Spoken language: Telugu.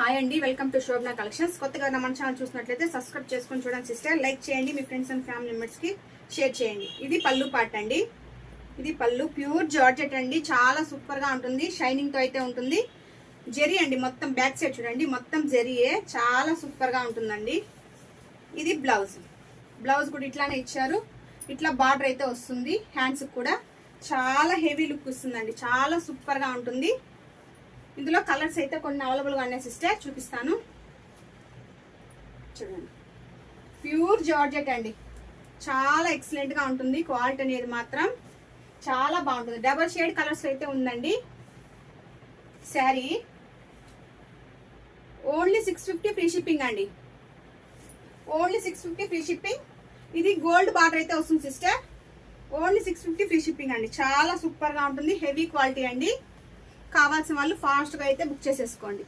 హాయ్ అండి, వెల్కమ్ టు శోభనా కలెక్షన్స్. కొత్తగా మన ఛానల్ చూసినట్లయితే సబ్స్క్రైబ్ చేసుకొని చూడండి సిస్టర్. లైక్ చేయండి, మీ ఫ్రెండ్స్ అండ్ ఫ్యామిలీ మెంబర్స్ కి షేర్ చేయండి. ఇది పళ్ళు పార్ట్ అండి. ఇది పళ్ళు ప్యూర్ జార్జెట్ అండి. చాలా సూపర్ గా ఉంటుంది. షైనింగ్ తో అయితే ఉంటుంది. జెరీ అండి, మొత్తం బ్యాక్ సైడ్ చూడండి, మొత్తం జెరీయే. చాలా సూపర్ గా ఉంటుందండి. ఇది బ్లౌజ్. బ్లౌజ్ కూడా ఇట్లానే ఇచ్చారు. ఇట్లా బార్డర్ అయితే వస్తుంది. హ్యాండ్స్ కూడా చాలా హెవీ లుక్ వస్తుందండి. చాలా సూపర్ గా ఉంటుంది. ఇందులో కలర్స్ అయితే కొన్ని అవైలబుల్ గా ఉన్నాయి సిస్టర్, చూపిస్తాను చూడండి. ప్యూర్ జార్జెట్ అండి. చాలా ఎక్సలెంట్ గా ఉంటుంది. క్వాలిటీ అనేది మాత్రం చాలా బాగుంటుంది. డబల్ షేడ్ కలర్స్ అయితే ఉందండి. శారీ ఓన్లీ 650 ఫ్రీ షిప్పింగ్ అండి. Only 650 free shipping. ఇది గోల్డ్ బార్డర్ అయితే వస్తుంది సిస్టర్. ఓన్లీ 650 ఫ్రీ షిప్పింగ్ అండి. చాలా సూపర్ గా ఉంటుంది. హెవీ క్వాలిటీ అండి. కావాల్సిన వాళ్ళు ఫాస్ట్ గా అయితే బుక్ చేసేసుకోండి.